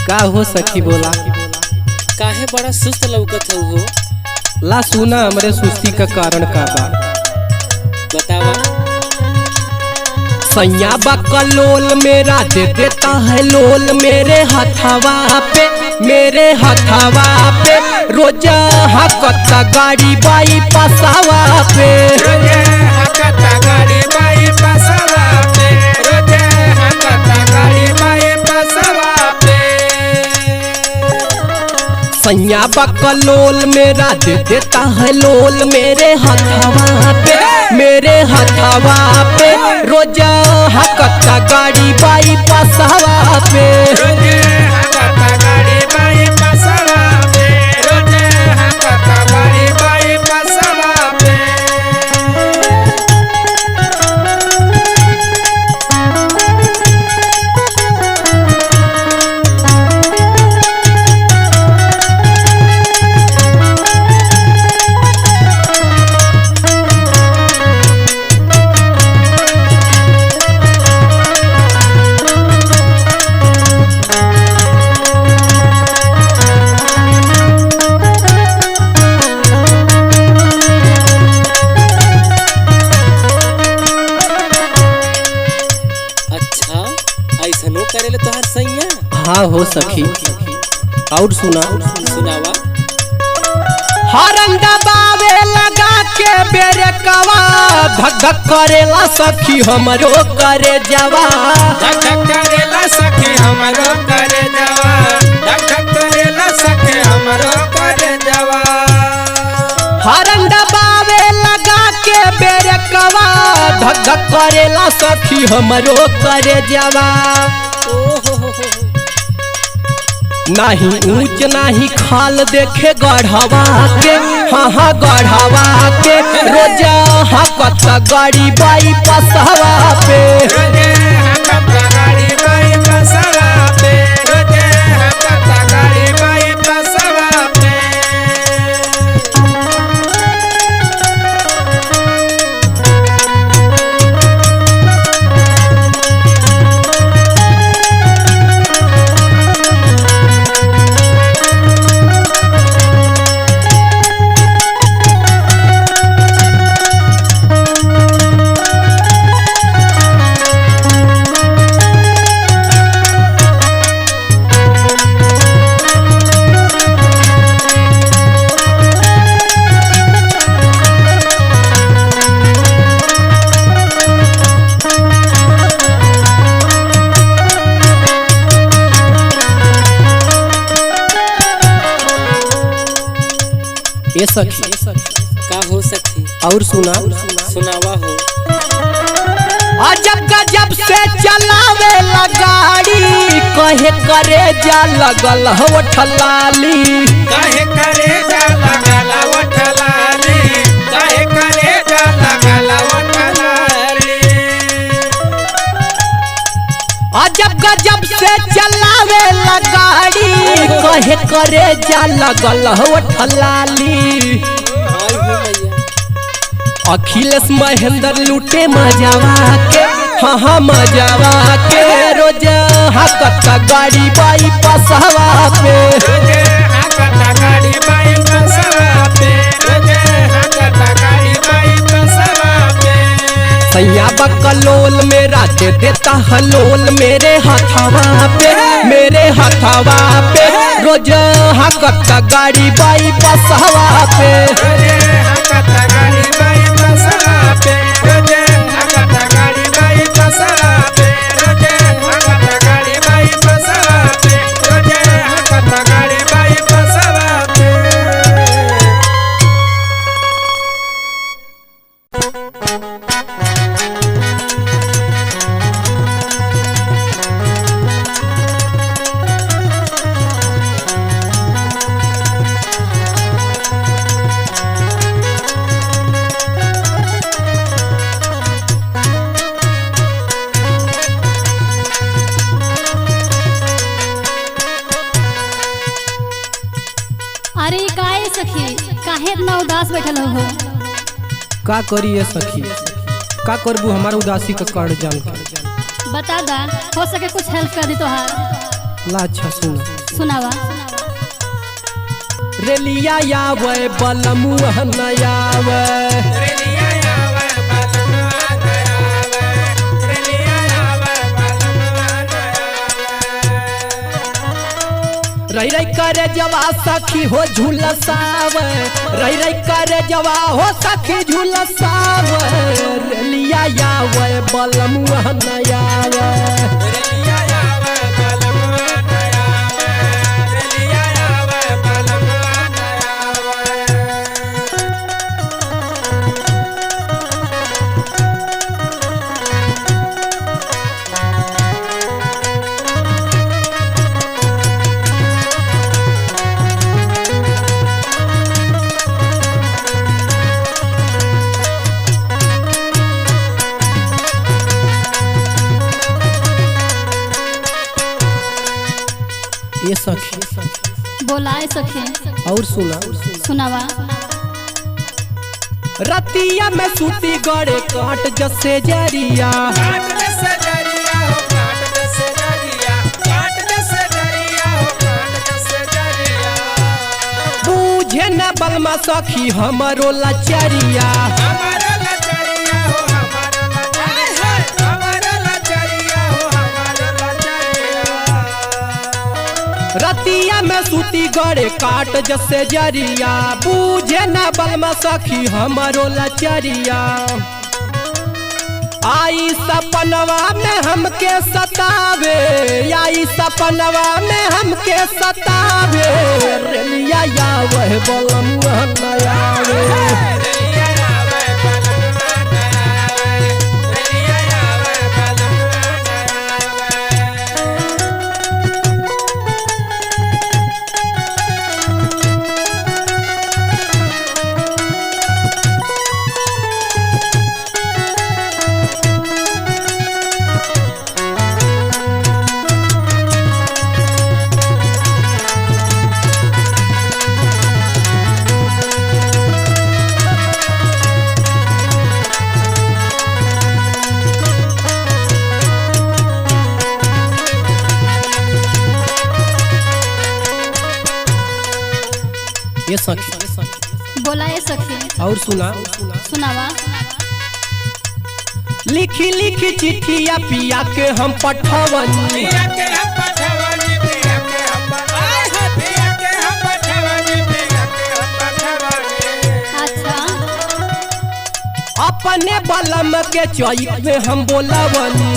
का हो सखी बोला। काहे बड़ा सुस्त लौकत हो? ला सुना हमरे सुस्ती का कारण का बा। बतावा। सैया बकलोल मेरा दे देता है लोल मेरे हथवा पे रोजा हकता गाड़ी बाई पसावा पे सैया बकलोल मेरा दे देता है लोल मेरे हथवा पे रोजा हकता गाड़ी बाई पसावा पे करेले तोहर सैया? हाँ हो सखी। और सुनावा। हरन दबावे लगा के बेरे कवा धक धक करेला सखी हमरो करे जवा धक धक करेला सखी हमरो करे जवा धक धक करेला सखी हमरो करे जवा। हरन दबावे लगा के बेरे कवा धक धक करेला सखी हमरो करे जवा। नाही ऊंच नाही खाल देखे गढ़वा के हाँ गढ़वा के रोजा हकत गाड़ी बाई पसवा पे ये सखी का हो सखी? और सुनावा हो। अजब गजब से चलावे गाड़ी कहे करे जा लगल हो ठलाली काहे करे जा लगल हो ठलाली काहे करे जा लगल हो ठलाली। अजब गजब से चलावे गाड़ी कहे करे जा लगल हो ठलाली। अखिलेश महेंद्र लूटे मजावा के हाँ मजावा के रोजा हकत गाड़ी बाई पसवा पे सैया बकलोल मेरा दे देता हलोल मेरे हथवा पे रोजा हकत गाड़ी बाई पसवा पे सखी काहे इतना उदास बैठल हो? का करिए सखी, का करबू हमारा उदासी का कारण जान कर। बता दा, हो सके कुछ हेल्प कर दी तोहार। ला अच्छा सुन सुनावा। रेलिया यावे बलमुआ नयावे रही रही करे जवा सखी हो झुलसावे रही रही करे जवा हो सखी झुलसावे रेलिया यावे बलमुआ नयावे ये सखी बोलाए सखी और सुना सुनावा। रतिया में सूती गड़े काट जसे जरिया बूझे न बलमा सखी हमरो लचरिया रतिया में सूती गड़े काट जसे जरिया बूझे न बलमा सखी हमरो लचरिया आई सपनवा में हमके सतावे आई सपनवा में हमके सतावे रेलिया यावे बलमुआ नयावे ये सखी बोलाए सखी और सुना सुनावा। लिखी लिखी चिट्ठिया पिया के हम पठवनी अच्छा अपने बलम के चौक में हम बोलावनी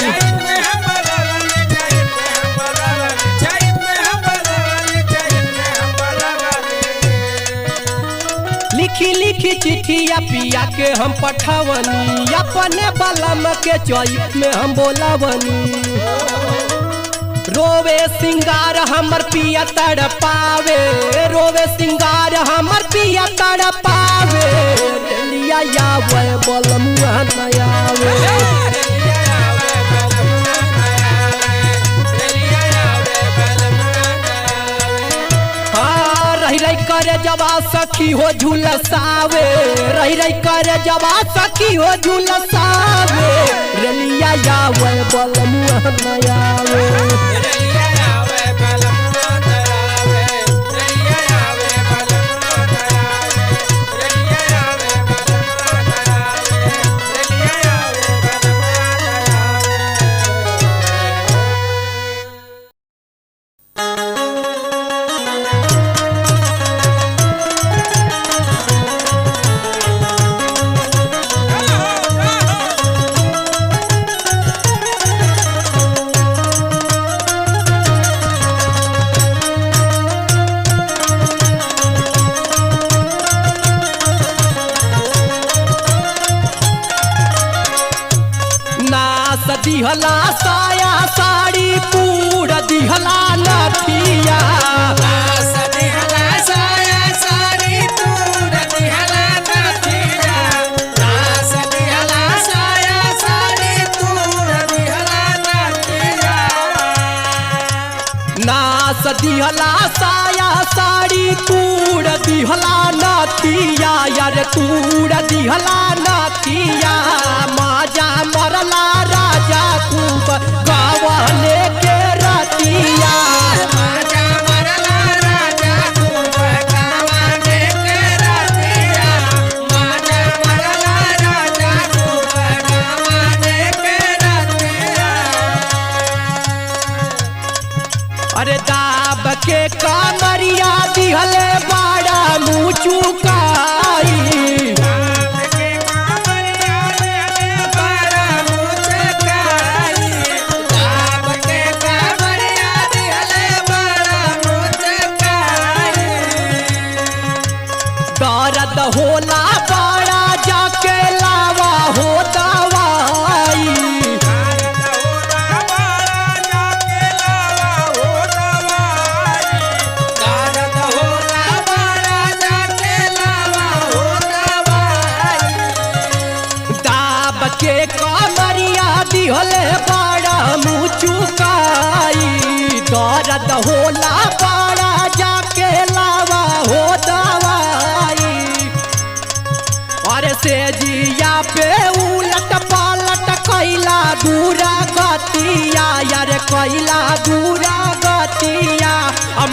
लिखी लिखी चिट्ठिया पिया के हम पठवनी अपने बलम के चौक में हम बोलावनी रोवे सिंगार हमर पिया तड़पावे रोवे सिंगार हमर पिया तड़पावे रेलिया यावे बलमुआ नयावे रही रही करे जवा सखी हो झुलसावे रही रही करे जवा सखी हो झुलसावे रेलिया यावे बलमुआ नयावे दिहला साया साड़ी पूरा दिहला नथिया दिहला साया साड़ी पूरा दिहला नथिया दिहला साया साड़ी पूरा दिहला नथिया नास दिहला साया साड़ी पूरा दिहला नथिया यार पूरा दिहला नथिया माजा मरला राजा खूब गावले के रतिया के कमरिया दिहले बड़ा मुचुकाई दर्द होला बड़ा जाके लावा हो दवाई अरे से जिया पे उलट पालट कैला दूरा गतिया यार कैला दूरा गतिया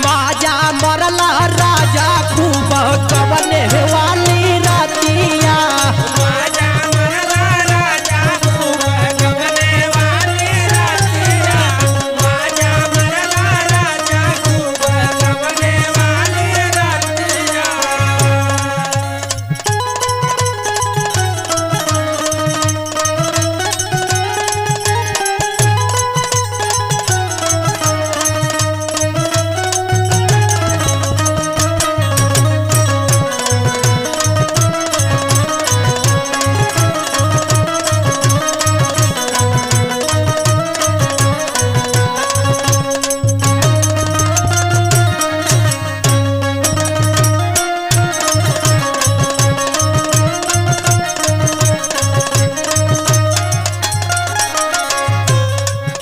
माजा मरला राजा खूब कवने वाली रातिया माजा मरला राजा खूब कवने वाली रातिया माजा मरला राजा खूब कवने वाली रातिया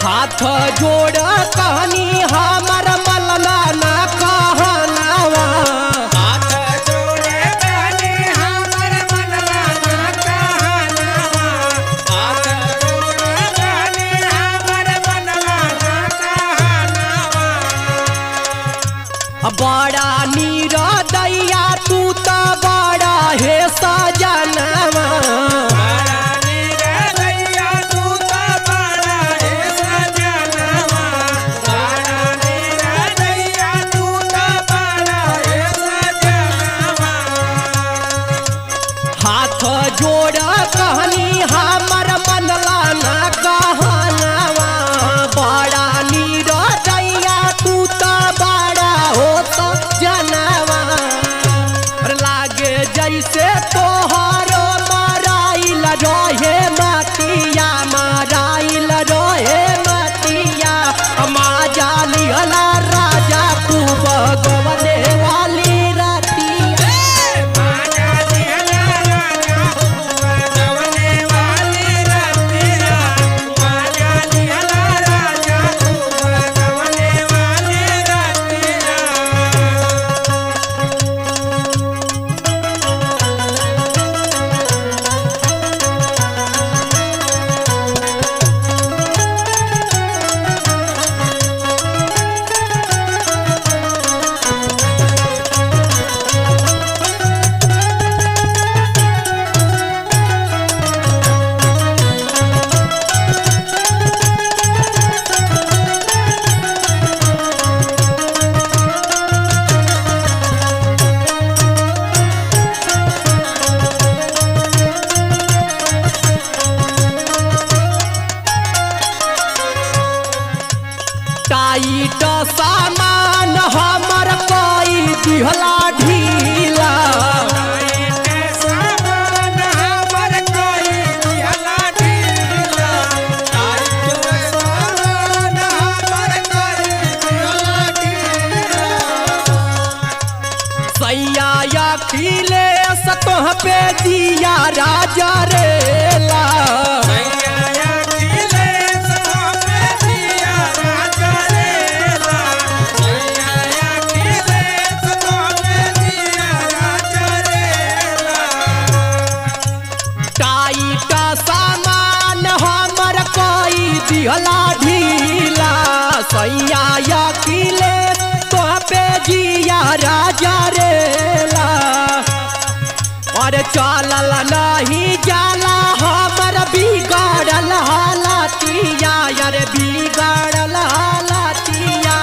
हाथ जोड़ कहनी हमर मलना न कहनावा हाथ जोड़े कहनी हमर मनवा न कहनावा हाथ जोड़े कहनी हमर मनवा न कहनावा बड़ा नीरदैया तू तो बड़ा हे सजनवा बड़ा नीरदैया तू तो बड़ा हे सजनवा बड़ा नीरदैया तू तो बड़ा हे सजनवा हाथ जोड़ कहनी हमर मनला न कहनावा बड़ा नीरदैया तू तो बड़ा हो सजनवा लागे जैसे तोहरो मराइल रहे मतिया मराइल रहे मतिया माजा लिहला राजा खूब गवने वाली रातिया माजा लिहला राजा खूब गवने वाली रातिया माजा लिहला राजा खूब गवने वाली रातिया टाइट सामान हमर कोई दिहला ढीला टाइट सामान हमर कोई दिहला ढीला टाइट सामान हमर कोई दिहला ढीला सैया अखिले सतोह पे दिया राजा रेला सैया खिले सोमे दिया राजा रेला सैया खिले सोमे दिया राजा रेला टाइट सामान हमर कोई दिहला ढीला सैया अखिले तोह पे जिया राजा रेला और चलल नहीं जाला हमर बिगड़ल हालतिया यार बिगड़ल हालतिया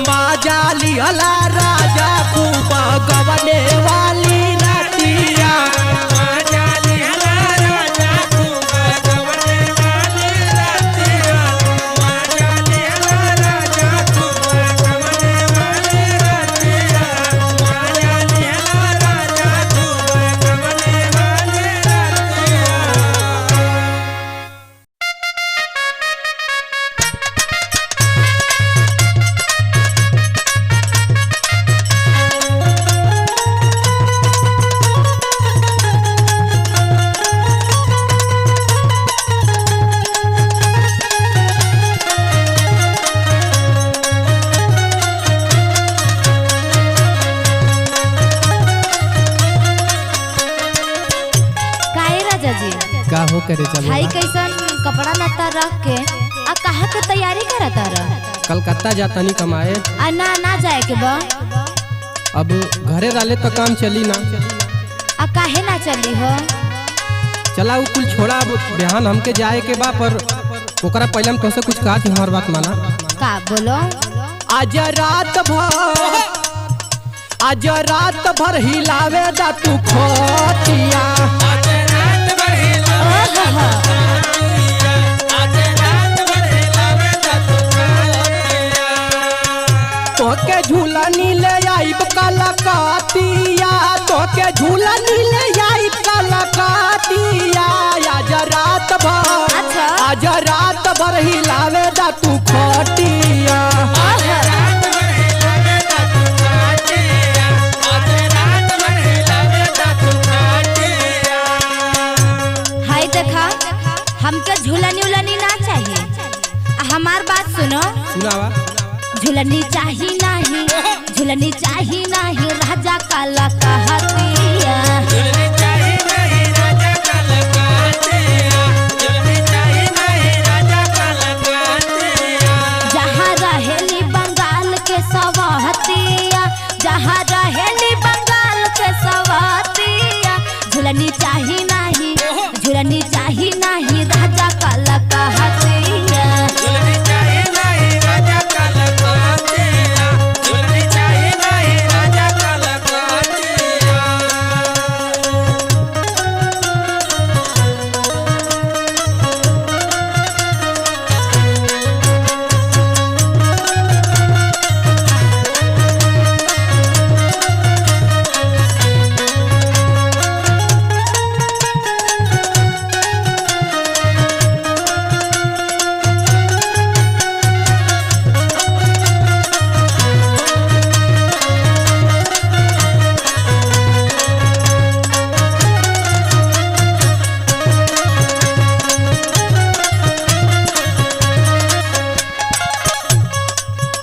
माजा लिहला राजा खूब गवने वाली रातिया माजा लिहला राजा खूब गवने वाली रातिया माजा लिहला राजा खूब गवने वाली रातिया माजा लिहला राजा खूब गवने वाली रातिया राजा जी का हो करे जा भाई कैसन कपड़ा लत्ता रख के आ कहा के तैयारी करत रह कलकत्ता जातानी कमाए। आ ना जाए के बा अब घरे डाले तो काम चली ना। आ काहे ना चली हो चला वो कुल छोड़ा, अब बिहान हमके जाए के बा, पर ओकरा पहले हम तोसे कुछ कहा थी, हमार बात माना। का बोलो आज रात भर हिलावे दा तू खोटिया। तोके झूला नीले आइब कलकतिया, तोके झूला नीले आइब कलकतिया। आज रात भर हिलावे दा तू खोटिया। हाय देखा हमके झूलनी उलनी ना चाहिए। हमार बात सुनो, सुनावा। झूलनी चाहिए नहीं, झूलनी चाहिए नहीं, राजा काला कहतिया। जहाँ रहेली बंगाल के सवहतिया, जहाँ रहेली बंगाल के सवहतिया। झूलनी चाहिए नहीं, झूलनी चाहिए नहीं, राजा काला कहतिया।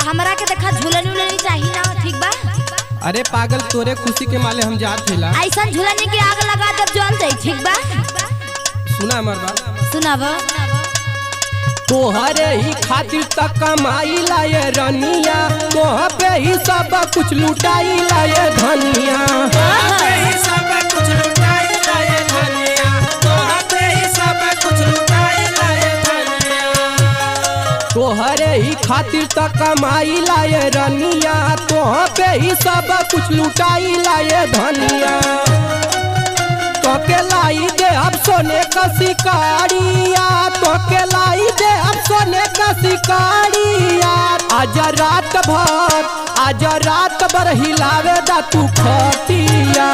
हमरा के देखा झूलनी उलनी चाहिए ना, ठीक बा? अरे पागल, तोरे खुशी के माले हम जात थिला। ऐसा झूलनी की आग लगा जब जल जाई, ठीक बा? सुना हमार बात। सुनाब। तोहरे ही खातिर तक कमाई लाए रनिया, तोह पे ही सब कुछ लुटाई लाए धनिया। तोहरे ही खातिर तक कमाई लाए रनिया, तोह पे ही सब कुछ लुटाई लाए धनिया। तोके लाई दे अब सोने का शिकारिया, तोके लाई दे अब सोने का शिकारिया। आज रात भर हिलावे दा तू खटिया।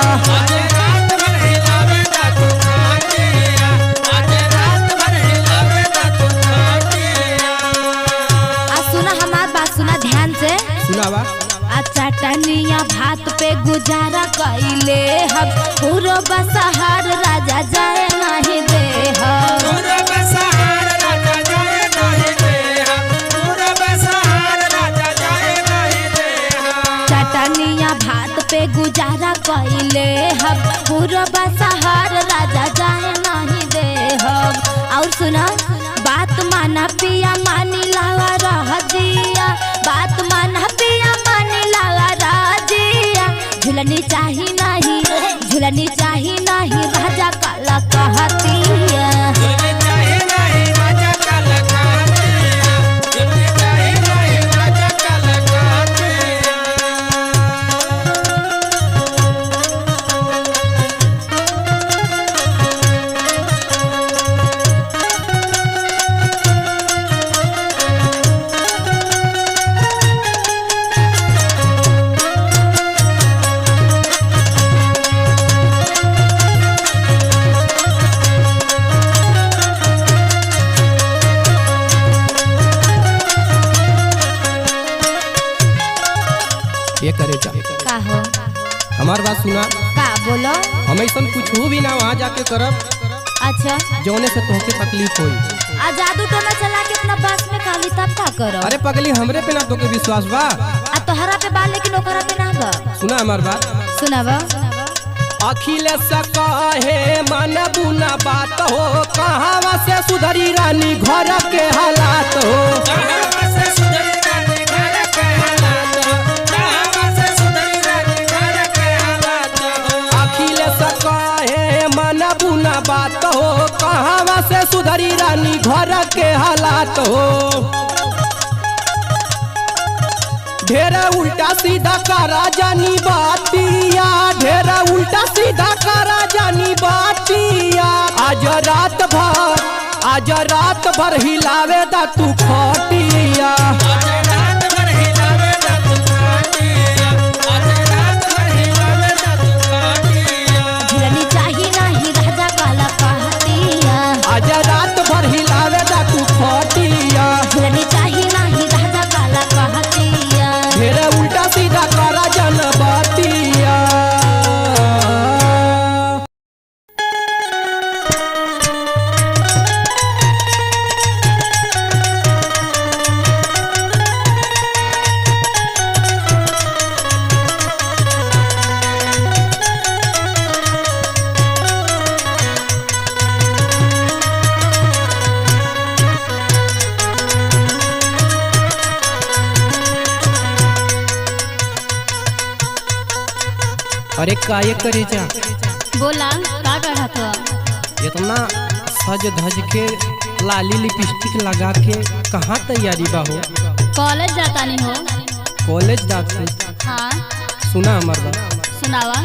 सुना हमार बात, सुना ध्यान से। सुनावा। चटनिया भात पे गुजारा कैले हम, पूरा बसहार राजा जाए नहीं दे हम। चटनिया भात पे गुजारा कैले हम, पूरा बसहार राजा जाए नहीं दे हम। और सुना बात माना पिया मानी लावा रह दिया, बात माना पिया मानी लावा रह दिया। झूलनी चाहिए नहीं, झूलनी चाहिए नहीं, राजा काला कहतिया। ये करे जा। का हो हमार बात सुना। का बोलो। हम ऐसा कुछ हो भी ना वहाँ जाके करब अच्छा जौने से तोहके तकलीफ होई। आ जादू टोना चला के अपना बस में खाली तब का करो। अरे पगली, हमरे पे ना तोके विश्वास बा। आ तोहरा पे बा लेकिन ओकरा पे ना बा। सुना हमार बात। सुनावा। अखिलेश कहे मन बुना बात हो, कहाँ से सुधरी रानी घर के हालात हो। अखिलेश कहे मन बुना बात हो, कहाँ से सुधरी रानी घर के हालात हो। ढेर उल्टा सीधा करा जानी बातिया, ढेर उल्टा सीधा करा जानी बातिया। आज रात भर हिलावे दा तू खटिया। झिलनी चाही नाही राजा काला कहतिया। आज रात भर हिलावे दा तू खटिया। झिलनी चाही नाही राजा काला कहतिया। ढेर उल्टा सीधा करा जन बातिया। अरे काये करे जा बोला का करत हो? इतना सज धज के लाली लिपस्टिक लगा के कहाँ तैयारी बा हो? कॉलेज जाता नहीं हो? कॉलेज जाते। हाँ सुना हमार बात। सुनावा।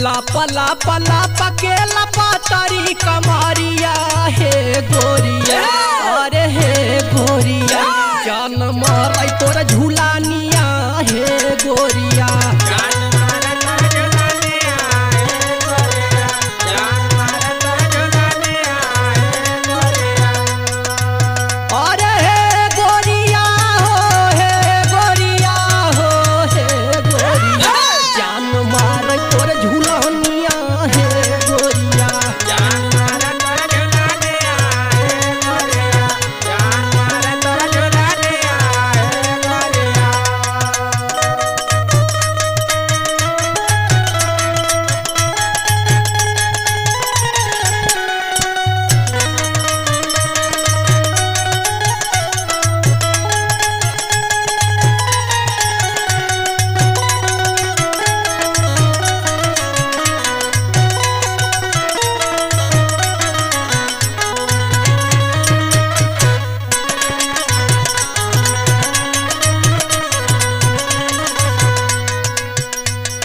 लापा लापा लापा के लापा तारी कमारिया हे गोरिया। अरे हे गोरिया जान माराई तोरा झूलानिया हे गोरिया। अरे हे गोरिया हो, हे गोरिया हो, हे गोरिया जान माराई तोरा झूलानिया हे गोरिया।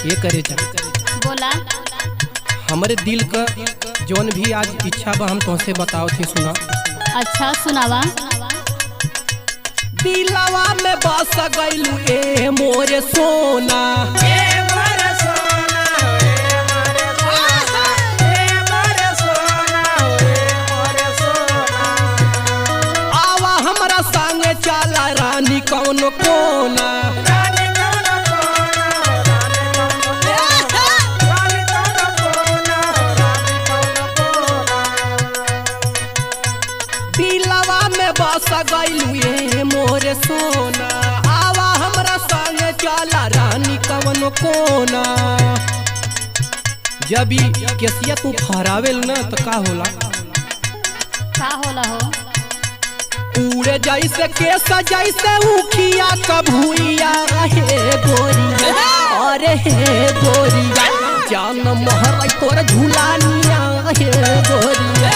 ये करे जा बोला। हमारे दिल का जौन भी आज इच्छा बा हम तुमसे बताओ थे। सुना। अच्छा सुनावा। दिलवा में बस गइलू ए मोरे सोना। आवा हमरा संगे चला रानी कौन कोना। दिलवा में बस गइलू ए मोरे सोना। आवा हमरा संगे चला रानी कौन कोना। जब केसिया तू फहरावेल ना तो का होला? का होला हो? उड़े जैसे केस जैसे उखिया कभुइया हे गोरिया। अरे हे गोरिया जान महराई तोर झूलानिया हे गोरिया।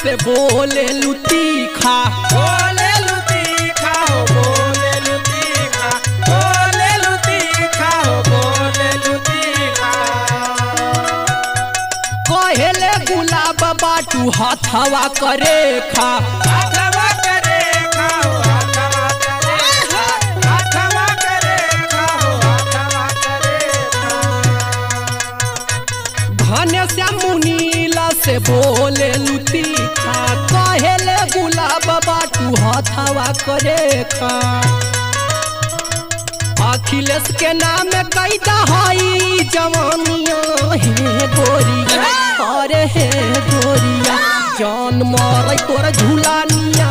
से बोले लुतीखा, बोले लुतीखा हो, बोले लुतीखा, बोले लुतीखा हो, बोले लुतीखा। कहेले गुलाब बाटू हथवा करे खा। हथवा करे खा हो, हथवा करे खा, हथवा करे खा हो, हथवा करे खा। घनश्याम मुनीला से बोले लुती खा कहेले गुलाब बाटू हथवा करे खा अखिलेश के नाम कैदा हई जवानिया हे गोरिया अरे हे गोरिया जान मारे तोर झूलानिया